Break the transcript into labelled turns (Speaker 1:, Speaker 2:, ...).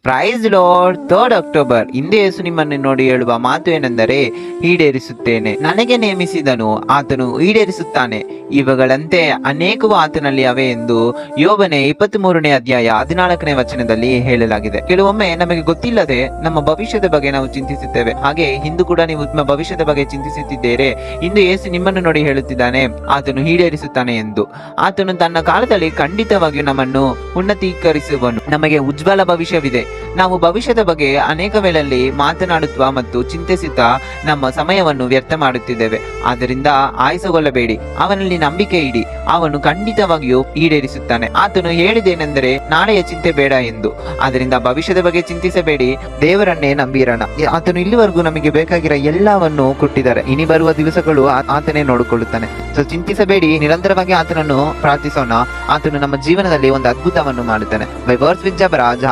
Speaker 1: Price lord. 3 October ಇಂದು ಯೇಸು ನಿಮ್ಮನ್ನು ನೋಡಿ ಹೇಳುವ ಮಾತು ಏನೆಂದರೆ, ಈಡೇರಿಸುತ್ತೇನೆ. ನನಗೆ ನೇಮಿಸಿದನು, ಆತನು ಈಡೇರಿಸುತ್ತಾನೆ. ಇವುಗಳಂತೆ ಅನೇಕವು ಆತನಲ್ಲಿ ಅವೆ ಎಂದು ಯೋಬನೇ 23ನೇ ಅಧ್ಯಾಯ 14ನೇ ವಚನದಲ್ಲಿ ಹೇಳಲಾಗಿದೆ. ಕೆಲವೊಮ್ಮೆ ನಮಗೆ ಗೊತ್ತಿಲ್ಲದೆ ನಮ್ಮ ಭವಿಷ್ಯದ ಬಗ್ಗೆ ನಾವು ಚಿಂತಿಸುತ್ತೇವೆ. ಹಾಗೆ ಇಂದು ಕೂಡ ನೀವು ನಿಮ್ಮ ಭವಿಷ್ಯದ ಬಗ್ಗೆ ಚಿಂತಿಸುತ್ತಿದ್ದೀರಿ. ಇಂದು ಯೇಸು ನಿಮ್ಮನ್ನು ನೋಡಿ ಹೇಳುತ್ತಿದ್ದಾನೆ, ಆತನು ಈಡೇರಿಸುತ್ತಾನೆ ಎಂದು. ಆತನು ತನ್ನ ಕಾಲದಲ್ಲಿ ಖಂಡಿತವಾಗಿಯೂ ನಮ್ಮನ್ನು ಉನ್ನತೀಕರಿಸುವನು. ನಮಗೆ ಉಜ್ವಲ ಭವಿಷ್ಯವಿದೆ. ನಾವು ಭವಿಷ್ಯದ ಬಗ್ಗೆ ಅನೇಕ ವೇಳೆಯಲ್ಲಿ ಮಾತನಾಡುತ್ತಾ ಮತ್ತು ಚಿಂತಿಸುತ್ತಾ ನಮ್ಮ ಸಮಯವನ್ನು ವ್ಯರ್ಥ ಮಾಡುತ್ತಿದ್ದೇವೆ. ಆದ್ದರಿಂದ ಆಯಾಸಗೊಳ್ಳಬೇಡಿ, ಅವನಲ್ಲಿ ನಂಬಿಕೆ ಇಡಿ. ಅವನು ಖಂಡಿತವಾಗಿಯೂ ಈಡೇರಿಸುತ್ತಾನೆ. ಆತನು ಹೇಳಿದೇನೆಂದರೆ, ನಾಳೆಯ ಚಿಂತೆ ಬೇಡ ಎಂದು. ಆದ್ದರಿಂದ ಭವಿಷ್ಯದ ಬಗ್ಗೆ ಚಿಂತಿಸಬೇಡಿ, ದೇವರನ್ನೇ ನಂಬಿರೋಣ. ಆತನು ಇಲ್ಲಿವರೆಗೂ ನಮಗೆ ಬೇಕಾಗಿರೋ ಎಲ್ಲವನ್ನು ಕೊಟ್ಟಿದ್ದಾರೆ. ಇನಿ ಬರುವ ದಿವಸಗಳು ಆತನೇ ನೋಡಿಕೊಳ್ಳುತ್ತಾನೆ. ಸೊ ಚಿಂತಿಸಬೇಡಿ, ನಿರಂತರವಾಗಿ ಆತನನ್ನು ಪ್ರಾರ್ಥಿಸೋಣ. ಆತನು ನಮ್ಮ ಜೀವನದಲ್ಲಿ ಒಂದು ಅದ್ಭುತವನ್ನು ಮಾಡುತ್ತಾನೆ. By words with ಜಬರಾಜ್.